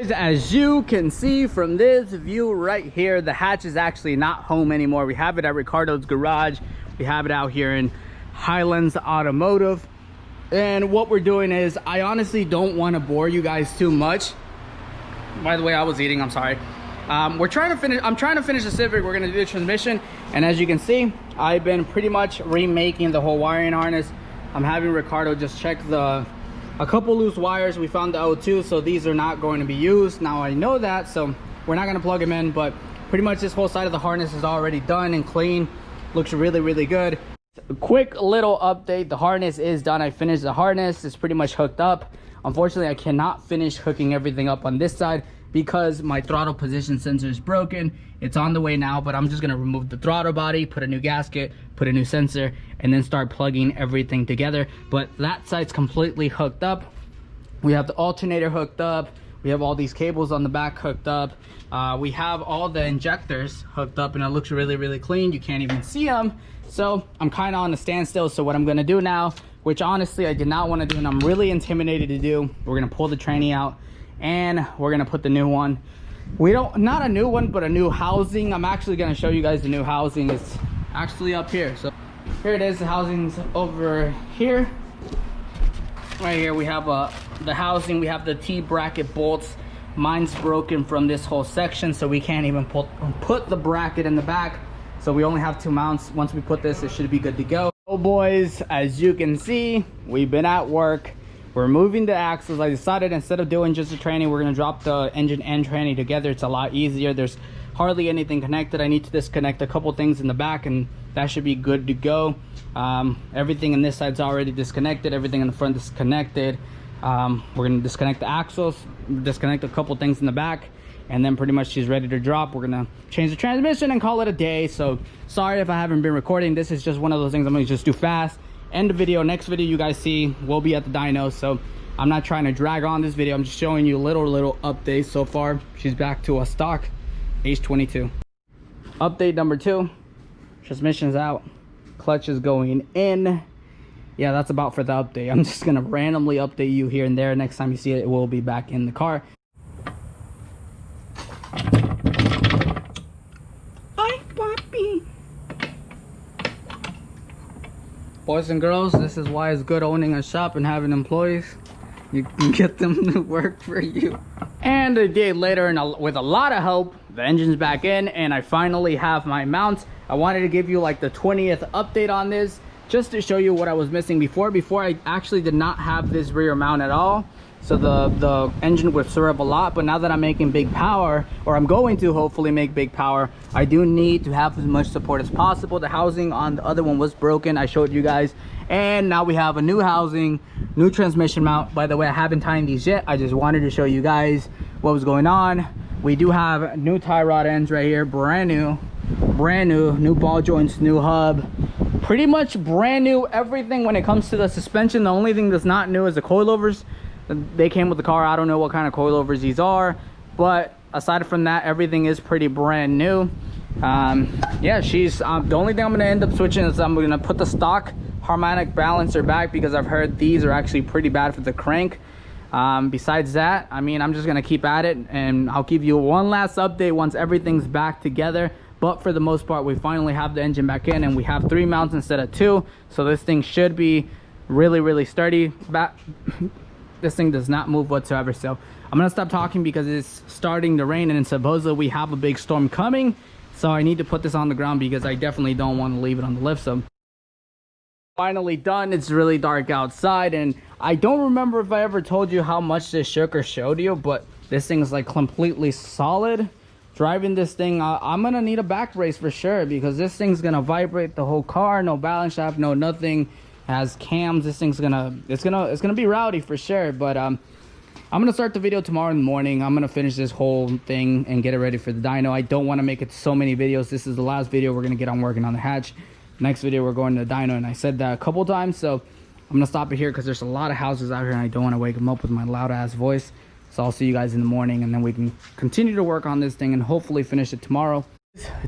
As you can see from this view right here, the hatch is actually not home anymore. We have it at Ricardo's garage. We have it out here in Highlands Automotive. And what we're doing is, I honestly don't want to bore you guys too much. By the way, I was eating, I'm sorry. I'm trying to finish the Civic. We're gonna do the transmission. And as you can see, I've been pretty much remaking the whole wiring harness. I'm having Ricardo just check a couple loose wires. We found the O2, so these are not going to be used. Now I know that, so we're not gonna plug them in, but pretty much this whole side of the harness is already done and clean. Looks really good. A quick little update, the harness is done. I finished the harness, it's pretty much hooked up. Unfortunately, I cannot finish hooking everything up on this side because my throttle position sensor is broken. It's on the way now, but I'm just gonna remove the throttle body, put a new gasket, put a new sensor, and then start plugging everything together. But that side's completely hooked up. We have the alternator hooked up. We have all these cables on the back hooked up. We have all the injectors hooked up, and it looks really clean. You can't even see them. So I'm kind of on a standstill. So what I'm gonna do now, which honestly I did not want to do and I'm really intimidated to do, we're gonna pull the tranny out and we're gonna put the new one. Not a new one, but a new housing. I'm actually gonna show you guys the new housing. It's actually up here. So here it is, the housing's over here. Right here we have the housing. We have the T-bracket bolts. Mine's broken from this whole section, so we can't even put the bracket in the back. So we only have 2 mounts. Once we put this, it should be good to go. So boys, as you can see, we've been at work. We're moving the axles. I decided instead of doing just a tranny, we're gonna drop the engine and tranny together. It's a lot easier. There's hardly anything connected. I need to disconnect a couple things in the back and that should be good to go. Everything in this side's already disconnected. Everything in the front is connected. We're gonna disconnect the axles, disconnect a couple things in the back, and then pretty much she's ready to drop. We're gonna change the transmission and call it a day. So sorry if I haven't been recording. This is just one of those things I'm gonna just do fast. End the video. Next video you guys see will be at the dyno, so I'm not trying to drag on this video. I'm just showing you little updates. So far she's back to a stock H22. Update number 2, transmission's out, clutch is going in. Yeah, that's about for the update. I'm just gonna randomly update you here and there. Next time you see it, it will be back in the car. Hi, Poppy. Boys and girls, this is why it's good owning a shop and having employees. You can get them to work for you. And a day later, and with a lot of help, the engine's back in and I finally have my mounts. I wanted to give you like the 20th update on this, just to show you what I was missing before. I actually did not have this rear mount at all. So the engine would stir up a lot, but now that I'm making big power, or I'm going to hopefully make big power, I do need to have as much support as possible. The housing on the other one was broken, I showed you guys, and now we have a new housing, new transmission mount. By the way, I haven't tied these yet. I just wanted to show you guys what was going on. We do have new tie rod ends right here, brand new ball joints, new hub, pretty much brand new everything when it comes to the suspension. The only thing that's not new is the coilovers. They came with the car. I don't know what kind of coilovers these are, but aside from that, everything is pretty brand new. Yeah, she's the only thing I'm gonna end up switching is I'm gonna put the stock harmonic balancer back because I've heard these are actually pretty bad for the crank. Besides that, I mean, I'm just gonna keep at it and I'll give you one last update once everything's back together. But for the most part, we finally have the engine back in and we have 3 mounts instead of 2, so this thing should be really sturdy. This thing does not move whatsoever. So I'm gonna stop talking because it's starting to rain and supposedly we have a big storm coming, so I need to put this on the ground because I definitely don't want to leave it on the lift. So finally done. It's really dark outside and I don't remember if I ever told you how much this shook or showed you, but this thing is like completely solid. Driving this thing, I'm gonna need a back brace for sure because this thing's gonna vibrate the whole car. No balance shaft, no nothing. Has cams. This thing's it's gonna be rowdy for sure. But I'm gonna start the video tomorrow in the morning. I'm gonna finish this whole thing and get it ready for the dyno. I don't want to make it so many videos. This is the last video we're gonna get on working on the hatch. Next video we're going to the dyno, and I said that a couple times, so I'm gonna stop it here because there's a lot of houses out here and I don't want to wake them up with my loud ass voice. So I'll see you guys in the morning and then we can continue to work on this thing and hopefully finish it tomorrow.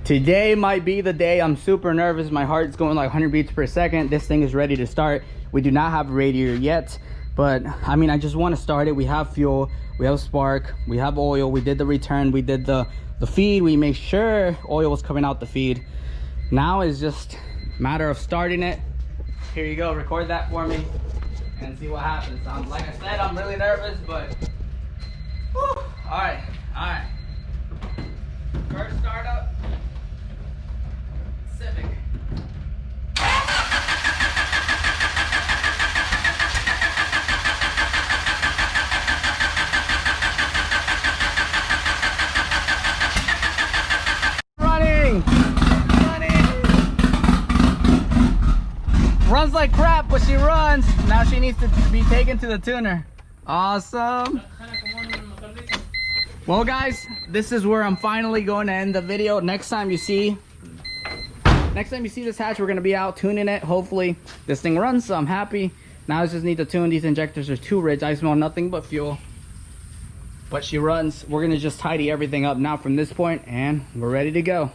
Today might be the day. I'm super nervous. My heart's going like 100 beats per second. This thing is ready to start. We do not have a radiator yet. But I mean, I just want to start it. We have fuel, we have spark, we have oil, we did the return, we did the feed, we made sure oil was coming out the feed. Now is just a matter of starting it. Here you go, record that for me and see what happens. Like I said, I'm really nervous, but whew. All right. First startup, Civic. Running. Runs like crap, but she runs. Now she needs to be taken to the tuner. Awesome. Well guys, this is where I'm finally going to end the video. Next time you see this hatch, we're going to be out tuning it. Hopefully this thing runs, so I'm happy. Now I just need to tune. These injectors are too rich. I smell nothing but fuel, but she runs. We're going to just tidy everything up now from this point, and we're ready to go.